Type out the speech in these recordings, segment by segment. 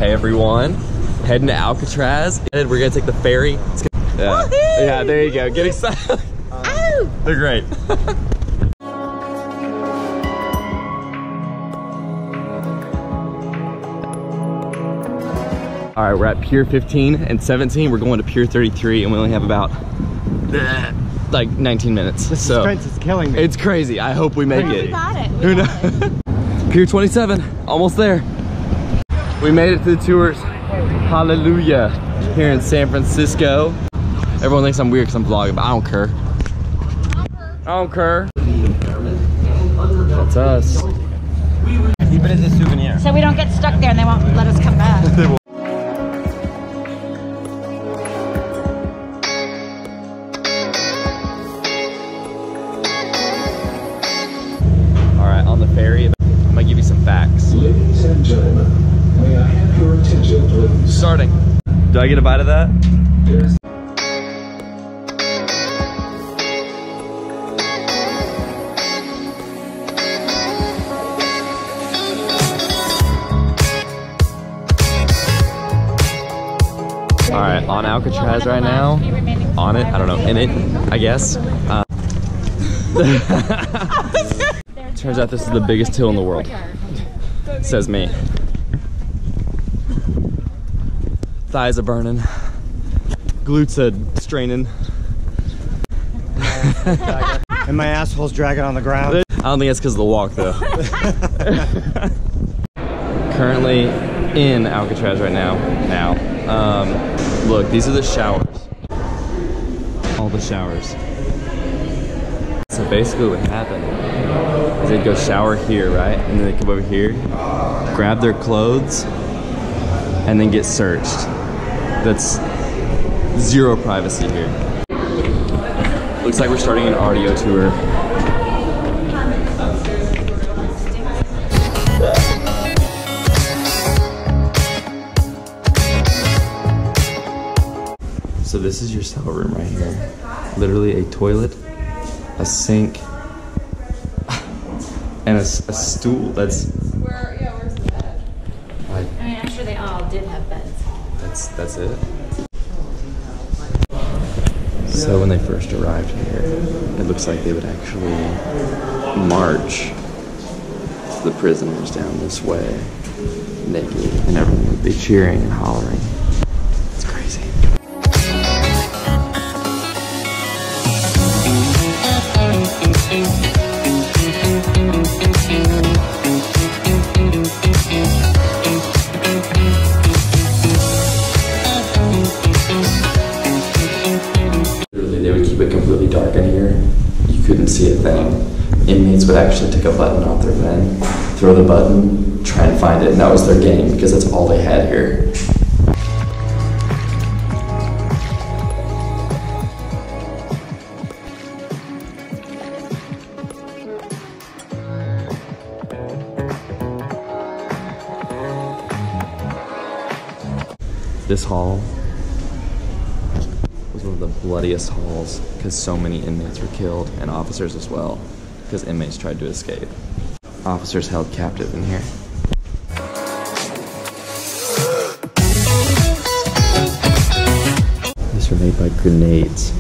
Hey everyone, heading to Alcatraz. We're gonna take the ferry. Yeah, there you go. Get excited. They're great. All right, we're at Pier 15 and 17. We're going to Pier 33, and we only have about like 19 minutes. This so is killing me. It's crazy. I hope we make it. We got it. Who knows? Pier 27, almost there. We made it to the tours. Hallelujah. Here in San Francisco. Everyone thinks I'm weird because I'm vlogging, but I don't care. I don't care. That's us. Keep it as a souvenir. So we don't get stuck there and they won't let us come back. All right, on the ferry, I'm gonna give you some facts. Ladies and gentlemen, may I have your attention, please? Starting. Do I get a bite of that? There's All right, on Alcatraz right now. On it, I don't know, in it, I guess. Turns out this is the biggest hill in the world. Says me. Thighs are burning. Glutes are straining. And my asshole's dragging on the ground. I don't think it's because of the walk though. Currently in Alcatraz right now. Look, these are the showers. All the showers. So basically what happened is they'd go shower here, right? And then they come over here, grab their clothes, and then get searched. That's zero privacy here. Looks like we're starting an audio tour. So this is your cell room right here. Literally a toilet, a sink, and a stool. That's Where's the bed? I mean, I'm sure they all did have beds. That's it. So when they first arrived here, it looks like they would actually march the prisoners down this way, naked, and everyone would be cheering and hollering. It's crazy. They would keep it completely dark in here. You couldn't see a thing. Inmates would actually take a button off their thing, throw the button, try and find it, and that was their game because that's all they had here. This hall was one of the bloodiest halls because so many inmates were killed, and officers as well, because inmates tried to escape. Officers held captive in here. These were made by grenades.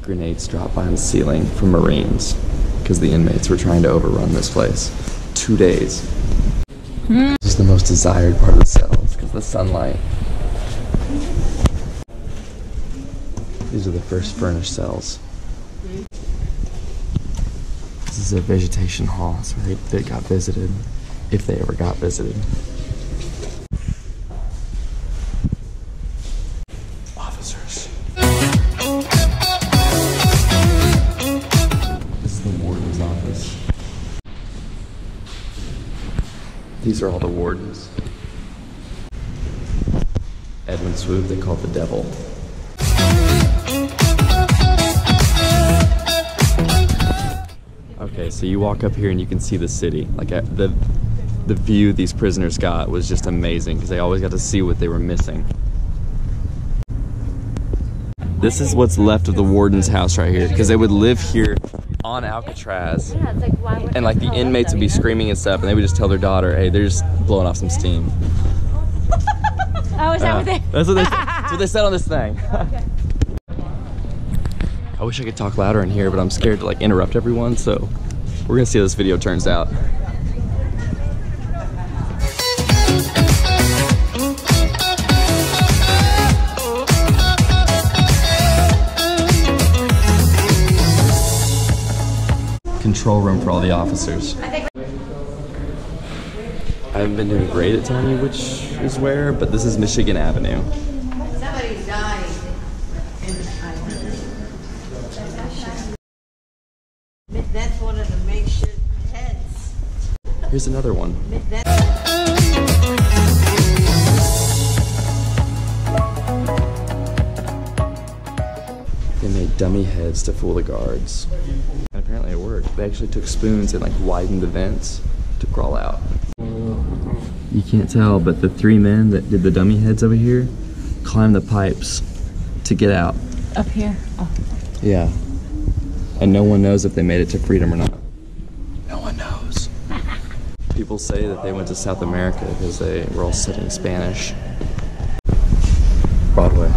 Grenades dropped by the ceiling from Marines because the inmates were trying to overrun this place. 2 days. This is the most desired part of the cells because the sunlight. These are the first furnished cells. This is a vegetation hall, so they got visited, if they ever got visited. Officers. This is the warden's office. These are all the wardens. Edwin Swoop, they call it the devil. Okay, so you walk up here and you can see the city. Like the view these prisoners got was just amazing because they always got to see what they were missing. This is what's left of the warden's house right here because they would live here on Alcatraz. Yeah, it's like, why would And like the inmates would be screaming and stuff, and they would just tell their daughter, hey, they're just blowing off some steam. Oh, is that what they? That's what they said on this thing. Okay. I wish I could talk louder in here, but I'm scared to like interrupt everyone, so we're gonna see how this video turns out. Control room for all the officers. I haven't been doing great at telling you which is where, but this is Michigan Avenue. Somebody died. That's one of the makeshift heads. Here's another one. They made dummy heads to fool the guards. And apparently it worked. They actually took spoons and like widened the vents to crawl out. You can't tell, but the 3 men that did the dummy heads over here climbed the pipes to get out. Up here. Oh. Yeah. And no one knows if they made it to freedom or not. No one knows. People say that they went to South America because they were all studying Spanish. Broadway.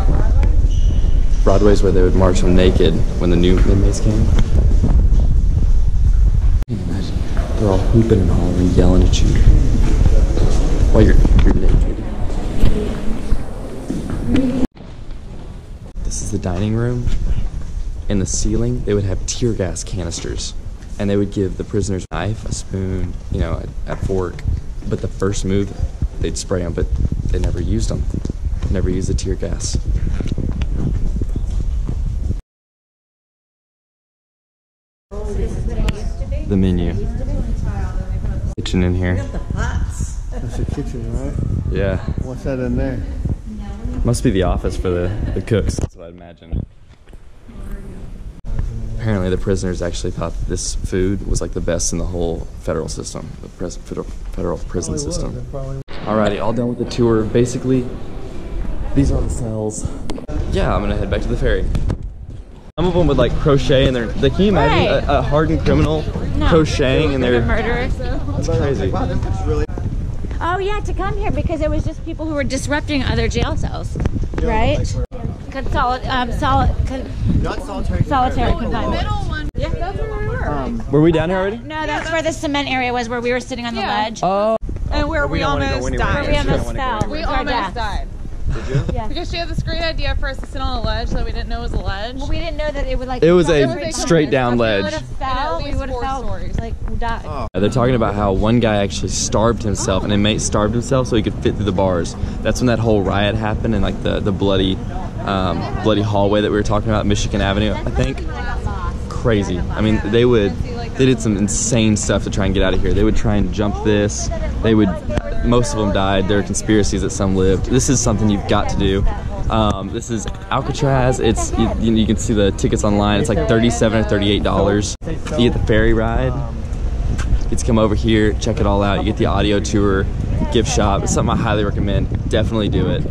Broadway's where they would march them naked when the new inmates came. Imagine, they're all hooping and hollering, yelling at you while you're naked. This is the dining room. In the ceiling, they would have tear gas canisters, and they would give the prisoners a knife, a spoon, you know, a fork. But the first move, they'd spray them, but they never used them. Never used the tear gas. The menu. Kitchen in here. The pots. That's the kitchen, right? Yeah. What's that in there? Must be the office for the cooks, that's what I'd imagine. Apparently the prisoners actually thought that this food was like the best in the whole federal system, the federal prison system. Alrighty, all done with the tour. Basically, these are the cells. Yeah, I'm gonna head back to the ferry. Some of them would like crochet and can you imagine a hardened criminal crocheting and they're murderers? It's crazy. Oh yeah, to come here because it was just people who were disrupting other jail cells, right? Not solitary. Solitary confinement. Yeah, that's where we were. Were we down here already? No, that's where the cement area was, where we were sitting on the ledge. Oh. And where we almost died. Where we almost fell. We almost died. Did you? Yeah. Because she had this great idea for us to sit on a ledge that we didn't know was a ledge. Well, we didn't know that it would like. It was a right straight down ledge. We would have fell. We would have fell. Like died. Oh. They're talking about how one guy actually starved himself, an inmate starved himself so he could fit through the bars. That's when that whole riot happened and like the bloody hallway that we were talking about, Michigan Avenue, I think. Crazy. I mean, they did some insane stuff to try and get out of here. They would try and jump this. Most of them died. There are conspiracies that some lived. This is something you've got to do. This is Alcatraz. It's you can see the tickets online. It's like $37 or $38. You get the ferry ride. You get to come over here, check it all out. You get the audio tour, gift shop. It's something I highly recommend. Definitely do it.